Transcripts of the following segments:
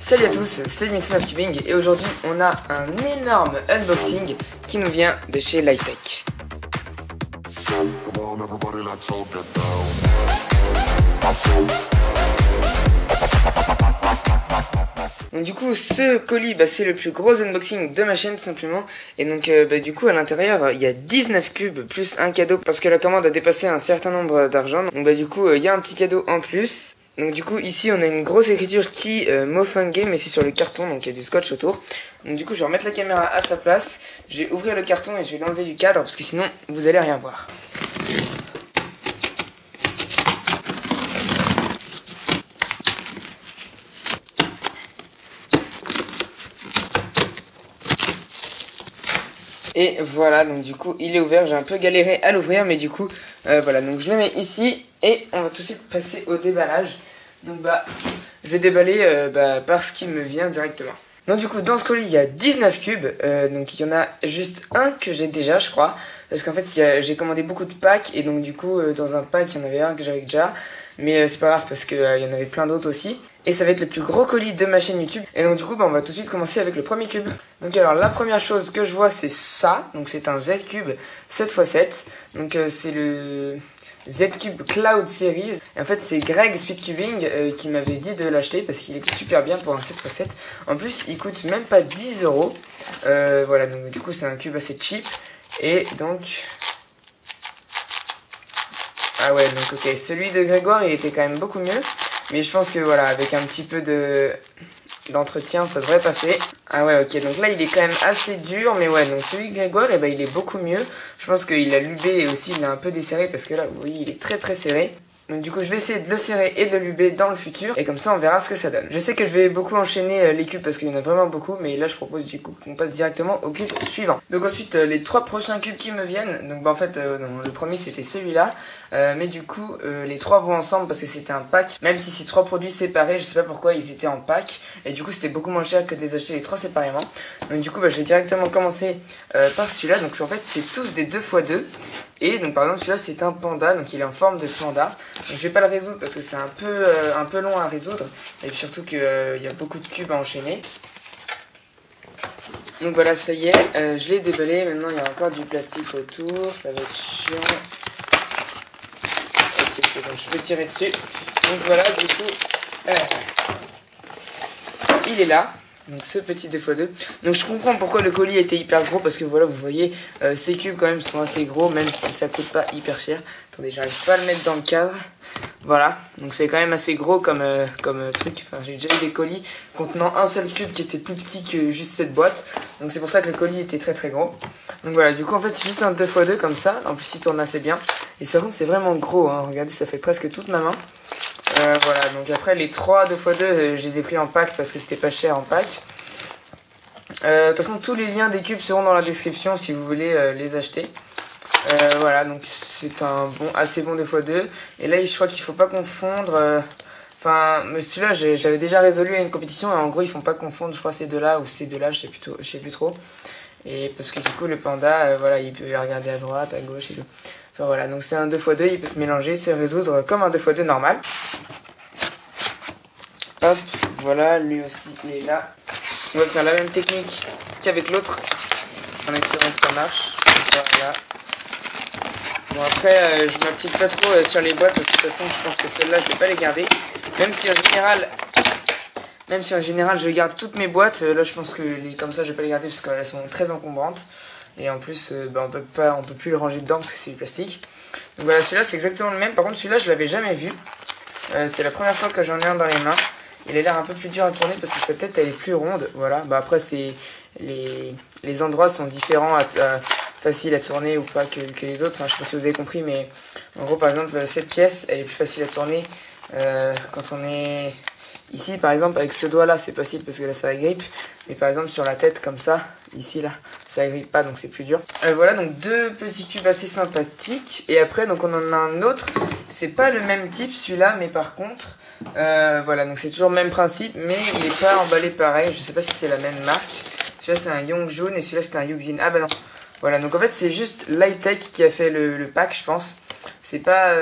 Salut à tous, c'est Nissan of Tubing et aujourd'hui on a un énorme unboxing qui nous vient de chez Lightech. Donc du coup ce colis c'est le plus gros unboxing de ma chaîne tout simplement. Et donc du coup à l'intérieur il y a 19 cubes plus un cadeau parce que la commande a dépassé un certain nombre d'argent. Donc du coup il y a un petit cadeau en plus. Donc du coup ici on a une grosse écriture qui Mofungue, mais c'est sur le carton, donc il y a du scotch autour. Donc du coup je vais remettre la caméra à sa place, je vais ouvrir le carton et je vais l'enlever du cadre parce que sinon vous allez rien voir. Et voilà, donc du coup il est ouvert, j'ai un peu galéré à l'ouvrir mais du coup voilà, donc je le mets ici et on va tout de suite passer au déballage. Donc je vais déballer par ce qui me vient directement. Donc du coup dans ce colis il y a 19 cubes, donc il y en a juste un que j'ai déjà je crois. Parce qu'en fait j'ai commandé beaucoup de packs et donc du coup dans un pack il y en avait un que j'avais déjà. Mais c'est pas grave parce qu'il y en avait plein d'autres aussi. Et ça va être le plus gros colis de ma chaîne YouTube. Et donc du coup on va tout de suite commencer avec le premier cube. Donc alors la première chose que je vois c'est ça. Donc c'est un Z-Cube 7x7. Donc c'est le Z-Cube Cloud Series. Et en fait c'est Greg Speedcubing qui m'avait dit de l'acheter parce qu'il est super bien pour un 7x7. En plus il coûte même pas 10 €. Voilà, donc du coup c'est un cube assez cheap. Et donc... Ah ouais, donc ok, celui de Grégoire il était quand même beaucoup mieux. Mais je pense que voilà, avec un petit peu d'entretien ça devrait passer. Ah ouais, ok, donc là il est quand même assez dur. Mais ouais, donc celui de Grégoire il est beaucoup mieux. Je pense qu'il a lubé et aussi il est un peu desserré parce que là vous voyez il est très très serré. Donc du coup je vais essayer de le serrer et de le luber dans le futur. Et comme ça on verra ce que ça donne. Je sais que je vais beaucoup enchaîner les cubes parce qu'il y en a vraiment beaucoup. Mais là je propose du coup qu'on passe directement au cube suivant. Donc ensuite les trois prochains cubes qui me viennent. Donc en fait le premier c'était celui-là. Mais du coup les trois vont ensemble parce que c'était un pack. Même si c'est trois produits séparés, je sais pas pourquoi ils étaient en pack. Et du coup c'était beaucoup moins cher que de les acheter les trois séparément. Donc du coup je vais directement commencer par celui-là. Donc en fait c'est tous des 2x2. Et donc par exemple celui-là c'est un panda, donc il est en forme de panda. Donc je vais pas le résoudre parce que c'est un peu long à résoudre. Et puis surtout qu'il y a beaucoup de cubes à enchaîner. Donc voilà, ça y est, je l'ai déballé. Maintenant il y a encore du plastique autour, ça va être chiant. Ok, c'est bon, je peux tirer dessus. Donc voilà, du coup, il est là. Donc ce petit 2x2. Donc je comprends pourquoi le colis était hyper gros. Parce que voilà, vous voyez, ces cubes quand même sont assez gros. Même si ça coûte pas hyper cher. Attendez, j'arrive pas à le mettre dans le cadre. Voilà, donc c'est quand même assez gros comme truc. Enfin, j'ai déjà eu des colis contenant un seul cube qui était plus petit que juste cette boîte. Donc c'est pour ça que le colis était très très gros. Donc voilà, du coup en fait c'est juste un 2x2 comme ça. En plus il tourne assez bien. Et par contre c'est vraiment gros, hein. Regardez, ça fait presque toute ma main. Voilà, donc après les 3 2x2 je les ai pris en pack parce que c'était pas cher en pack. De toute façon tous les liens des cubes seront dans la description si vous voulez les acheter. Voilà, donc c'est un assez bon 2x2. Et là je crois qu'il faut pas confondre. Enfin, celui-là j'avais déjà résolu à une compétition. Et en gros ils font pas confondre, je crois ces deux-là ou ces deux-là, je sais plus trop. Et parce que du coup le panda, voilà, il peut regarder à droite, à gauche et tout. Enfin voilà, donc c'est un 2x2, il peut se mélanger, se résoudre comme un 2x2 normal. Hop, voilà, lui aussi il est là. On va faire la même technique qu'avec l'autre, en espérant que ça marche. Voilà. Bon après, je m'applique pas trop sur les boîtes, parce que de toute façon je pense que celles-là je vais pas les garder. Même si en général je garde toutes mes boîtes, là je pense que comme ça je vais pas les garder parce qu'elles sont très encombrantes. Et en plus on peut plus les ranger dedans parce que c'est du plastique. Donc voilà, celui-là c'est exactement le même. Par contre celui-là je l'avais jamais vu. C'est la première fois que j'en ai un dans les mains. Il a l'air un peu plus dur à tourner parce que sa tête elle est plus ronde. Voilà, après c'est les endroits sont différents, faciles à tourner ou pas que les autres. Enfin, je sais pas si vous avez compris, mais en gros par exemple cette pièce elle est plus facile à tourner quand on est ici par exemple. Avec ce doigt là c'est facile parce que là ça agrippe. Mais par exemple sur la tête comme ça, ici là, ça agrippe pas donc c'est plus dur. Voilà, donc deux petits cubes assez sympathiques. Et après donc on en a un autre. C'est pas le même type celui-là, mais par contre voilà, donc c'est toujours le même principe, mais il est pas emballé pareil. Je sais pas si c'est la même marque. Celui-là c'est un Yongjoon et celui-là c'est un Yuxin. Ah bah non. Voilà, donc en fait c'est juste Lightech qui a fait le pack, je pense. C'est pas...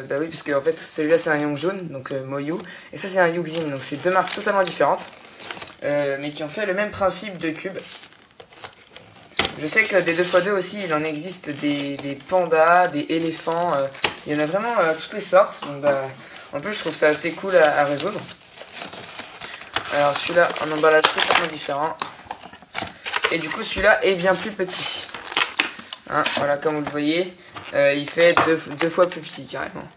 bah oui, parce que en fait celui-là c'est un Yongjoon, donc Moyu. Et ça c'est un Yuxin, donc c'est deux marques totalement différentes. mais qui ont fait le même principe de cube. Je sais que des 2x2 aussi, il en existe des pandas, des éléphants, il y en a vraiment toutes les sortes. Donc en plus je trouve ça assez cool à résoudre. Alors celui-là, un emballage totalement différent. Et du coup celui-là est bien plus petit. Hein, voilà, comme vous le voyez, il fait deux fois plus petit carrément.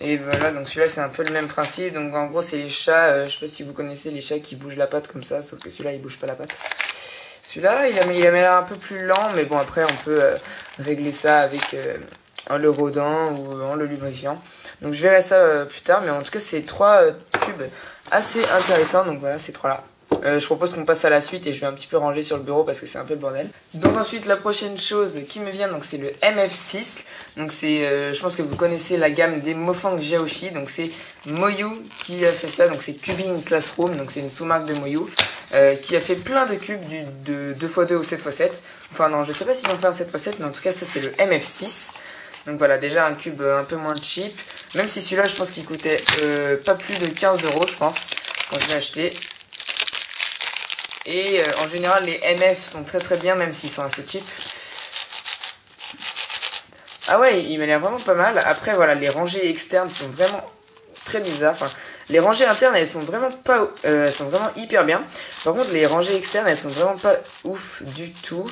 Et voilà, donc celui-là c'est un peu le même principe. Donc en gros c'est les chats, je sais pas si vous connaissez les chats qui bougent la patte comme ça, sauf que celui-là il bouge pas la patte. Celui-là il a l'air un peu plus lent, mais bon après on peut régler ça avec en le rodant ou en le lubrifiant. Donc je verrai ça plus tard, mais en tout cas c'est 3 cubes assez intéressants. Donc voilà, ces 3-là. Je propose qu'on passe à la suite et je vais un petit peu ranger sur le bureau parce que c'est un peu le bordel. Donc ensuite la prochaine chose qui me vient, donc c'est le MF6. Donc c'est, je pense que vous connaissez la gamme des Mofang Jiaoshi. Donc c'est Moyu qui a fait ça. Donc c'est Cubing Classroom. Donc c'est une sous-marque de Moyu qui a fait plein de cubes de 2x2 ou 7x7. Enfin non, je sais pas s'ils ont fait un 7x7, mais en tout cas ça c'est le MF6. Donc voilà, déjà un cube un peu moins cheap. Même si celui-là je pense qu'il coûtait pas plus de 15 € je pense quand je l'ai acheté. Et en général les MF sont très bien, même s'ils sont assez cheap. Ah ouais, il m'a l'air vraiment pas mal. Après voilà, les rangées externes sont vraiment très bizarres. Enfin, les rangées internes elles sont vraiment pas, elles sont vraiment hyper bien. Par contre les rangées externes elles sont vraiment pas ouf du tout.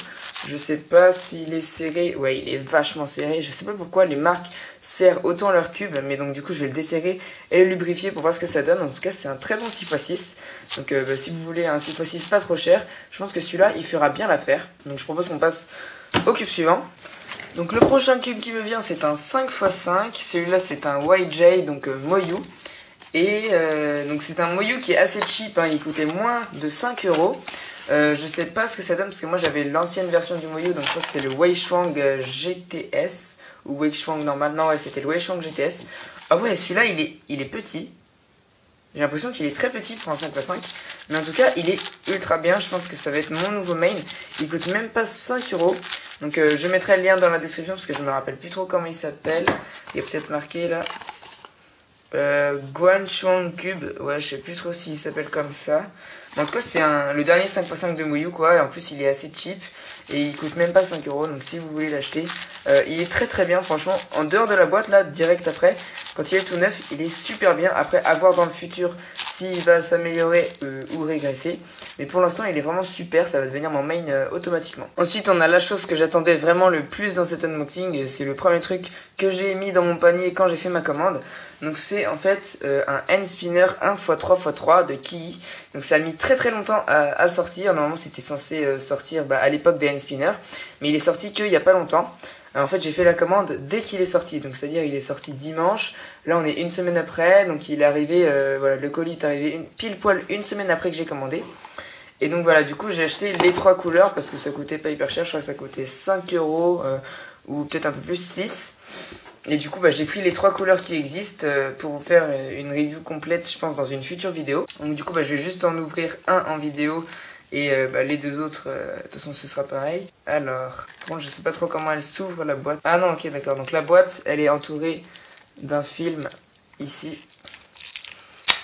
Je sais pas s'il est serré. Ouais, il est vachement serré. Je sais pas pourquoi les marques serrent autant leur cube. Mais donc du coup je vais le desserrer et le lubrifier pour voir ce que ça donne. En tout cas c'est un très bon 6x6. Donc si vous voulez un 6x6 pas trop cher, je pense que celui-là il fera bien l'affaire. Donc je propose qu'on passe au cube suivant. Donc le prochain cube qui me vient c'est un 5x5. Celui-là c'est un YJ, donc Moyu. Et donc c'est un Moyu qui est assez cheap, hein. Il coûtait moins de 5 €. Je sais pas ce que ça donne parce que moi j'avais l'ancienne version du Moyu, donc je crois que c'était le Weichuang GTS ou Weichuang normal. Non ouais, c'était le Weichuang GTS. Ah ouais, celui-là il est petit. J'ai l'impression qu'il est très petit pour un 5x5. Mais en tout cas, il est ultra bien. Je pense que ça va être mon nouveau main. Il coûte même pas 5 €. Donc je mettrai le lien dans la description parce que je me rappelle plus trop comment il s'appelle. Il est peut-être marqué là. Guanchuan Cube. Ouais, je sais plus trop s'il s'appelle comme ça. Mais en tout cas, c'est le dernier 5x5 de Moyu quoi. Et en plus, il est assez cheap. Et il coûte même pas 5 €. Donc si vous voulez l'acheter, il est très bien. Franchement, en dehors de la boîte là, direct après, quand il est tout neuf, il est super bien. Après, à voir dans le futur s'il va s'améliorer ou régresser. Mais pour l'instant, il est vraiment super. Ça va devenir mon main automatiquement. Ensuite, on a la chose que j'attendais vraiment le plus dans cet unboxing. Et c'est le premier truc que j'ai mis dans mon panier quand j'ai fait ma commande. Donc c'est en fait un hand spinner 1x3x3 de Kiyi. Donc ça a mis très longtemps à sortir. Normalement c'était censé sortir à l'époque des hand spinners. Mais il est sorti qu'il n'y a pas longtemps. Alors, en fait j'ai fait la commande dès qu'il est sorti. Donc c'est à dire il est sorti dimanche. Là on est une semaine après. Donc il est arrivé, voilà, le colis est arrivé pile poil une semaine après que j'ai commandé. Et donc voilà, du coup j'ai acheté les 3 couleurs parce que ça coûtait pas hyper cher. Je crois que ça coûtait 5 € ou peut-être un peu plus, 6. Et du coup j'ai pris les 3 couleurs qui existent pour vous faire une review complète je pense dans une future vidéo. Donc du coup je vais juste en ouvrir un en vidéo et les deux autres de toute façon ce sera pareil. Alors bon, je sais pas trop comment elle s'ouvre la boîte. Ah non, ok d'accord, donc la boîte elle est entourée d'un film ici.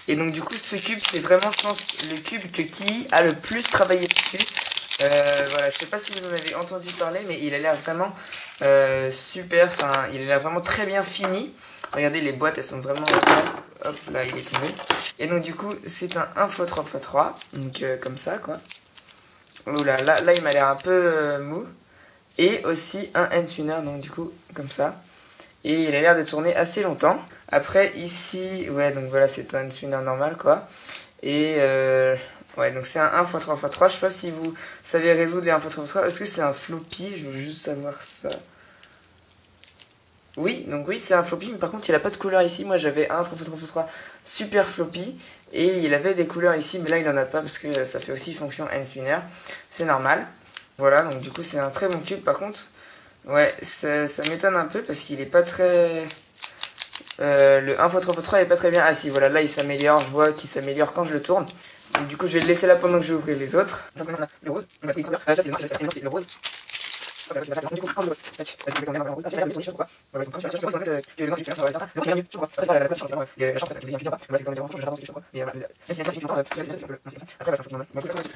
Et donc du coup ce cube c'est vraiment je pense le cube que Kiyi a le plus travaillé dessus. Voilà, je sais pas si vous en avez entendu parler, mais il a l'air vraiment super, enfin il a l'air vraiment très bien fini. Regardez, les boîtes elles sont vraiment, hop là il est tombé. Et donc du coup c'est un 1x3x3, donc comme ça quoi. Oula, là il m'a l'air un peu mou. Et aussi un hand spinner, donc du coup comme ça. Et il a l'air de tourner assez longtemps. Après ici, ouais donc voilà c'est un hand spinner normal quoi. Et ouais, donc c'est un 1x3x3. Je sais pas si vous savez résoudre les 1x3x3. Est-ce que c'est un floppy? Je veux juste savoir ça. Oui, donc oui, c'est un floppy, mais par contre, il a pas de couleur ici. Moi, j'avais un 3x3x3 super floppy. Et il avait des couleurs ici, mais là, il en a pas parce que ça fait aussi fonction hand spinner. C'est normal. Voilà, donc du coup, c'est un très bon cube. Par contre, ouais, ça m'étonne un peu parce qu'il est pas très... le 1x3x3 est pas très bien. Ah si, voilà, là, il s'améliore. Je vois qu'il s'améliore quand je le tourne. Donc, du coup, je vais le laisser là pendant que je vais ouvrir les autres. Le rose, on a pris le rose.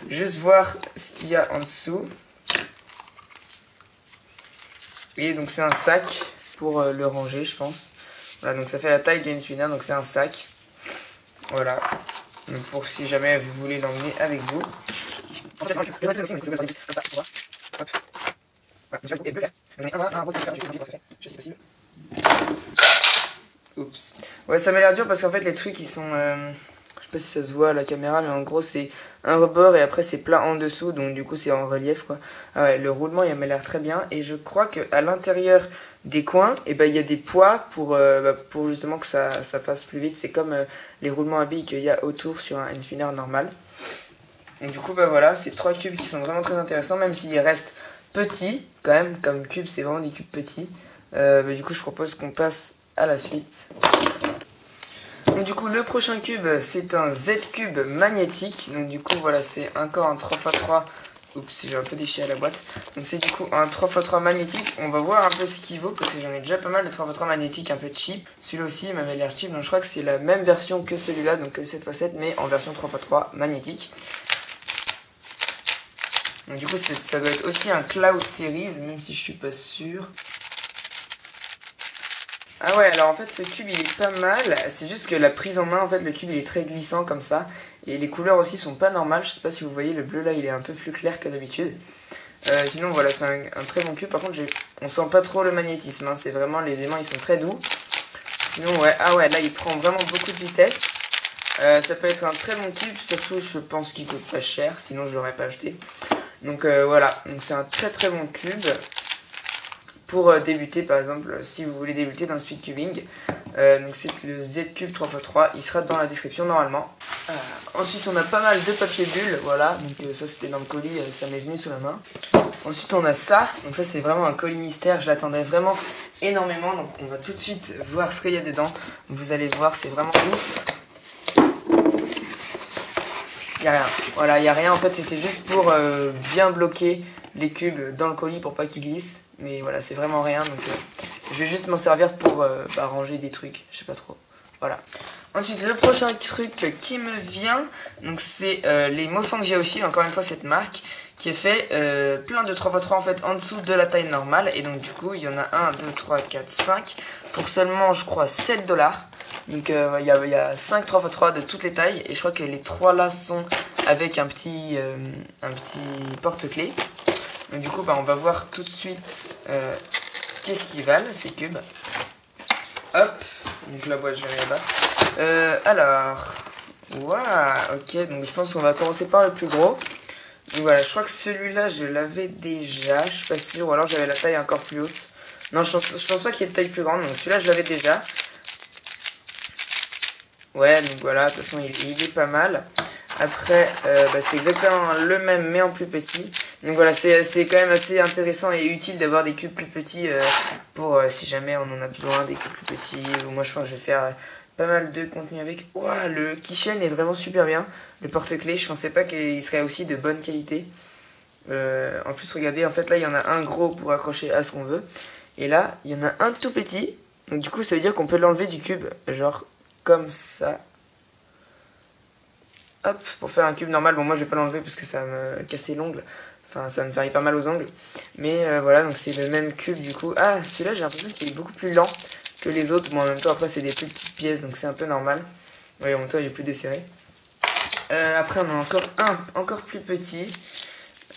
Juste voir ce qu'il y a en dessous. Et donc c'est un sac pour le ranger, je pense. Voilà, donc ça fait la taille d'une spinner, donc c'est un sac. Voilà. Donc pour si jamais vous voulez l'emmener avec vous. Oups. Ouais, ça m'a l'air dur parce qu'en fait les trucs ils sont... je sais pas si ça se voit à la caméra, mais en gros c'est un rebord et après c'est plat en dessous, donc du coup c'est en relief quoi. Ah ouais, le roulement il m'a l'air très bien et je crois qu'à l'intérieur des coins, et ben il y a des poids pour justement que ça passe plus vite. C'est comme les roulements à billes qu'il y a autour sur un hand spinner normal. Donc du coup bah voilà, c'est 3 cubes qui sont vraiment très intéressants, même s'ils restent petits quand même, comme cubes c'est vraiment des cubes petits. Du coup je propose qu'on passe à la suite. Donc du coup le prochain cube c'est un Z-cube magnétique. Donc du coup voilà, c'est encore un 3x3. Oups, j'ai un peu déchiré la boîte. Donc c'est du coup un 3x3 magnétique. On va voir un peu ce qu'il vaut parce que j'en ai déjà pas mal de 3x3 magnétiques un peu cheap. Celui-là aussi il m'avait l'air cheap, donc je crois que c'est la même version que celui-là, donc que 7x7 mais en version 3x3 magnétique. Donc du coup ça doit être aussi un Cloud Series, même si je suis pas sûr. Ah ouais, alors en fait ce cube il est pas mal, c'est juste que la prise en main, en fait le cube il est très glissant comme ça. Et les couleurs aussi sont pas normales, je sais pas si vous voyez, le bleu là il est un peu plus clair que d'habitude. Sinon voilà, c'est un très bon cube, par contre on sent pas trop le magnétisme, hein. C'est vraiment, les aimants ils sont très doux. Sinon ouais, ah ouais, là il prend vraiment beaucoup de vitesse. Ça peut être un très bon cube, surtout je pense qu'il coûte pas cher, sinon je l'aurais pas acheté. Donc voilà, c'est un très très bon cube. Pour débuter par exemple, si vous voulez débuter dans le speed cubing, donc c'est le Z-Cube 3x3, il sera dans la description normalement. Ensuite on a pas mal de papier bulle, voilà, donc ça c'était dans le colis, ça m'est venu sous la main. Ensuite on a ça, donc ça c'est vraiment un colis mystère, je l'attendais vraiment énormément, donc on va tout de suite voir ce qu'il y a dedans. Vous allez voir, c'est vraiment ouf. Il n'y a rien, voilà, il n'y a rien, en fait c'était juste pour bien bloquer les cubes dans le colis pour pas qu'ils glissent. Mais voilà, c'est vraiment rien, donc je vais juste m'en servir pour ranger des trucs, je sais pas trop. Voilà. Ensuite, le prochain truc qui me vient, donc c'est les Mofang Jiaoshi, encore une fois cette marque, qui est fait plein de 3x3 en fait en dessous de la taille normale. Et donc du coup, il y en a 1, 2, 3, 4, 5, pour seulement je crois 7 $. Donc il y a 5 3x3 de toutes les tailles, et je crois que les 3 là sont avec un petit porte-clés. Donc du coup on va voir tout de suite qu'est-ce qu'ils valent ces cubes. Hop, donc la boîte je vais là-bas. Alors, waouh, ok, donc je pense qu'on va commencer par le plus gros. Donc voilà, je crois que celui-là je l'avais déjà, je suis pas sûr, ou alors j'avais la taille encore plus haute. Non, je pense pas qu'il y ait de taille plus grande, donc celui-là je l'avais déjà. Ouais, donc voilà, de toute façon il est pas mal. Après, c'est exactement le même mais en plus petit. Donc voilà, c'est quand même assez intéressant et utile d'avoir des cubes plus petits pour si jamais on en a besoin, des cubes plus petits. Ou moi je pense que je vais faire pas mal de contenu avec. Ouah, le keychain est vraiment super bien. Le porte-clés, je pensais pas qu'il serait aussi de bonne qualité. En plus, regardez, en fait là il y en a un gros pour accrocher à ce qu'on veut. Et là, il y en a un tout petit. Donc du coup, ça veut dire qu'on peut l'enlever du cube. Genre comme ça. Hop, pour faire un cube normal. Bon, moi je vais pas l'enlever parce que ça va me casser l'ongle. Enfin, ça va me faire hyper mal aux ongles. Mais voilà, donc c'est le même cube du coup. Ah, celui-là j'ai l'impression qu'il est beaucoup plus lent que les autres. Bon, en même temps, après c'est des plus petites pièces, donc c'est un peu normal. Oui, en même temps, il est plus desserré. Après, on a encore un, encore plus petit.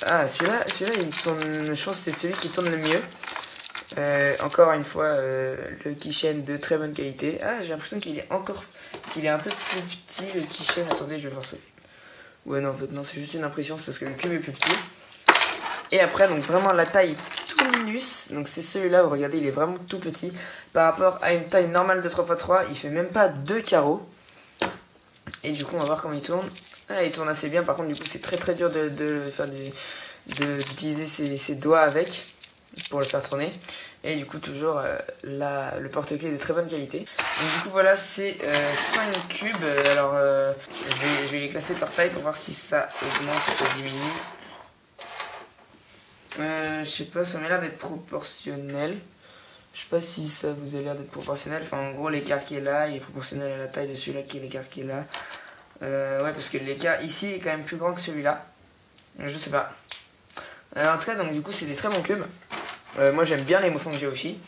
Ah, celui-là, il tourne, je pense que c'est celui qui tourne le mieux. Encore une fois, le keychain de très bonne qualité. Ah, j'ai l'impression qu'il est un peu plus petit, le keychain. Attendez, je vais voir ça. Ouais, non, en fait, non, c'est juste une impression, c'est parce que le cube est plus petit. Et après, donc vraiment la taille tout minus. Donc c'est celui-là, vous regardez, il est vraiment tout petit. Par rapport à une taille normale de 3x3, il fait même pas 2 carreaux. Et du coup, on va voir comment il tourne. Ah, il tourne assez bien, par contre, du coup, c'est très très dur d'utiliser ses doigts avec pour le faire tourner. Et du coup toujours le porte-clés de très bonne qualité. Donc du coup voilà, c'est 5 cubes. Alors je vais les classer par taille pour voir si ça augmente ou ça diminue. Je sais pas, ça m'a l'air d'être proportionnel. Je sais pas si ça vous a l'air d'être proportionnel. Enfin, en gros, l'écart qui est là, il est proportionnel à la taille de celui-là qui est l'écart qui est là. Ouais, parce que l'écart ici est quand même plus grand que celui-là. Je sais pas. En tout cas, donc du coup, c'est des très bons cubes. Moi, j'aime bien les Mofang Geoffy.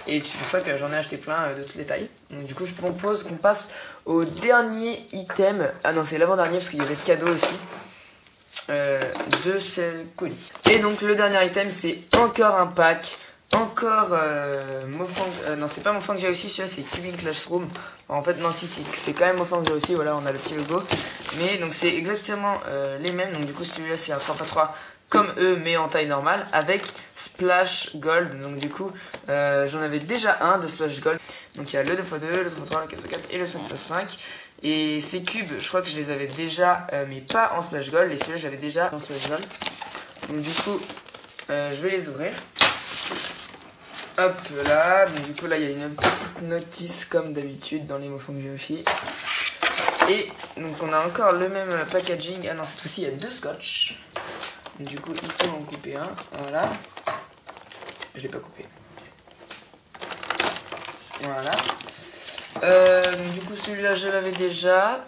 Et c'est pour ça que j'en ai acheté plein de toutes les tailles. Donc du coup, je propose qu'on passe au dernier item. Ah non, c'est l'avant-dernier parce qu'il y avait le cadeau aussi. De ce colis. Et donc le dernier item, c'est encore un pack. Encore Mofang, non c'est pas Mofang aussi, celui-là c'est Cubing Classroom. En fait non si c'est quand même Mofang aussi, voilà on a le petit logo. Mais donc c'est exactement les mêmes, donc du coup celui-là c'est un 3x3 comme eux mais en taille normale avec Splash Gold. Donc du coup j'en avais déjà un de Splash Gold. Donc il y a le 2x2, le 3x3, le 4x4 et le 5x5. Et ces cubes je crois que je les avais déjà mais pas en Splash Gold, et celui-là je l'avais déjà en Splash Gold. Donc du coup je vais les ouvrir. Hop là, donc du coup là il y a une petite notice comme d'habitude dans les Mofang Geoffy. Et donc on a encore le même packaging. Ah non, cette fois-ci il y a 2 scotch. Du coup il faut en couper un, voilà. Je l'ai pas coupé. Voilà. Donc du coup celui-là je l'avais déjà.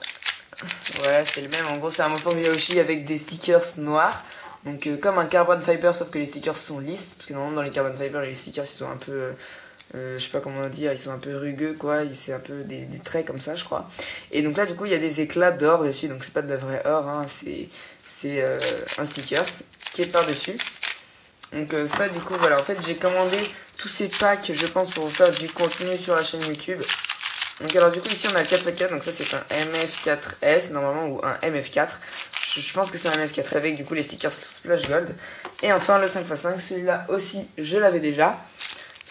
Ouais c'est le même, en gros c'est un Mofang Geoffy avec des stickers noirs. Donc comme un carbon fiber, sauf que les stickers sont lisses, parce que normalement dans les carbon fiber les stickers ils sont un peu, je sais pas comment dire, ils sont un peu rugueux quoi, c'est un peu des traits comme ça je crois. Et donc là du coup il y a des éclats d'or dessus, donc c'est pas de la vraie or, hein, c'est un sticker qui est par dessus. Donc ça du coup voilà, en fait j'ai commandé tous ces packs je pense pour vous faire du contenu sur la chaîne YouTube. Donc alors du coup ici on a le 4x4, donc ça c'est un MF4S normalement ou un MF4. Je pense que c'est un MF4 avec du coup les stickers Splash Gold. Et enfin le 5x5, celui-là aussi je l'avais déjà.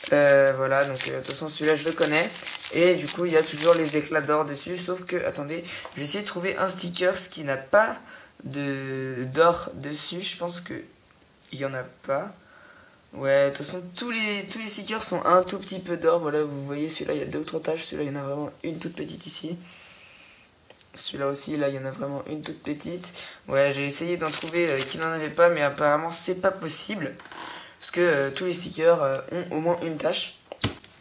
Voilà, donc de toute façon celui-là je le connais. Et du coup il y a toujours les éclats d'or dessus. Sauf que, attendez, je vais essayer de trouver un sticker qui n'a pas d'or dessus. Je pense que il n'y en a pas. Ouais, de toute façon tous les stickers sont un tout petit peu d'or. Voilà, vous voyez celui-là il y a 2 ou 3 taches. Celui-là il y en a vraiment une toute petite ici. Celui-là aussi, là, il y en a vraiment une toute petite. Ouais, j'ai essayé d'en trouver qui n'en avait pas, mais apparemment, c'est pas possible. Parce que tous les stickers ont au moins une tache.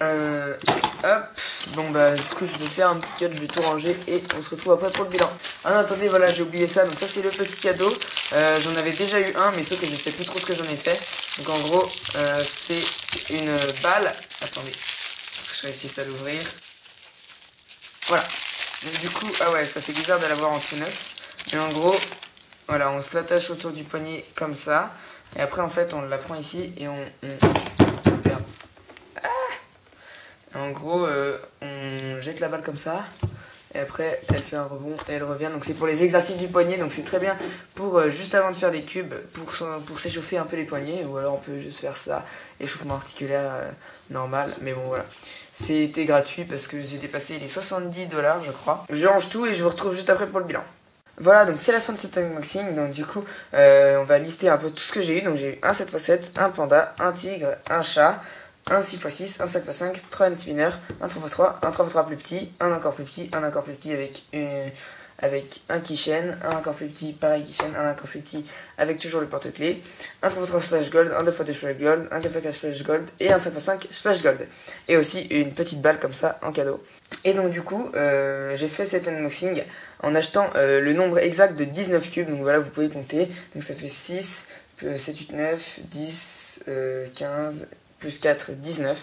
Hop. Bon, bah, du coup, je vais faire un petit cut, je vais tout ranger et on se retrouve après pour le bilan. Ah non, attendez, voilà, j'ai oublié ça. Donc, ça, c'est le petit cadeau. J'en avais déjà eu un, mais sauf que je sais plus trop ce que j'en ai fait. Donc, en gros, c'est une balle. Attendez, je réussisse à l'ouvrir. Voilà. Donc du coup, ah ouais, ça fait bizarre de l'avoir en tout neuf. Mais en gros, voilà, on se l'attache autour du poignet comme ça. Et après, en fait, on la prend ici et on... Merde. Ah, en gros, on jette la balle comme ça. Et après, elle fait un rebond et elle revient. Donc c'est pour les exercices du poignet. Donc c'est très bien pour juste avant de faire des cubes, pour s'échauffer un peu les poignets. Ou alors on peut juste faire ça, échauffement articulaire normal. Mais bon, voilà. C'était gratuit parce que j'ai dépassé les 70 $, je crois. Je range tout et je vous retrouve juste après pour le bilan. Voilà, donc c'est la fin de cet unboxing. Donc du coup, on va lister un peu tout ce que j'ai eu. Donc j'ai eu un 7x7, un panda, un tigre, un chat, un 6x6, un 5x5, 3 hand spinners, un 3x3, un 3x3 plus petit, un encore plus petit, un encore plus petit avec un keychain, un encore plus petit, pareil keychain, un encore plus petit avec toujours le porte-clés, un 3x3 splash gold, un 2x2 splash gold, un 4x4 splash gold et un 5x5 splash gold. Et aussi une petite balle comme ça en cadeau. Et donc du coup, j'ai fait cet unboxing en achetant le nombre exact de 19 cubes. Donc voilà, vous pouvez compter. Donc ça fait 6, 7, 8, 9, 10, 15, plus 4, 19.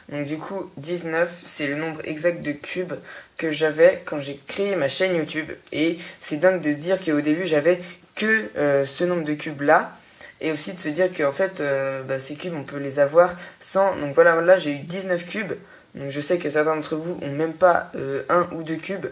Donc du coup, 19, c'est le nombre exact de cubes que j'avais quand j'ai créé ma chaîne YouTube. Et c'est dingue de se dire qu'au début, j'avais que ce nombre de cubes là. Et aussi de se dire qu'en fait, ces cubes, on peut les avoir sans... Donc voilà, là, j'ai eu 19 cubes. Donc je sais que certains d'entre vous ont même pas 1 ou 2 cubes.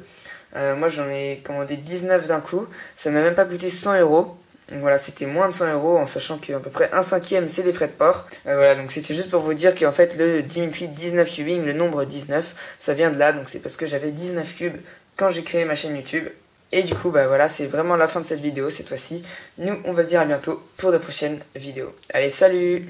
Moi, j'en ai commandé 19 d'un coup. Ça m'a même pas coûté 100 €. Donc voilà, c'était moins de 100 € en sachant qu'à peu près 1/5 c'est des frais de port. Voilà, donc c'était juste pour vous dire qu'en fait le Dimitri 19 cubing, le nombre 19, ça vient de là. Donc c'est parce que j'avais 19 cubes quand j'ai créé ma chaîne YouTube. Et du coup, bah voilà, c'est vraiment la fin de cette vidéo cette fois-ci. Nous, on va se dire à bientôt pour de prochaines vidéos. Allez, salut!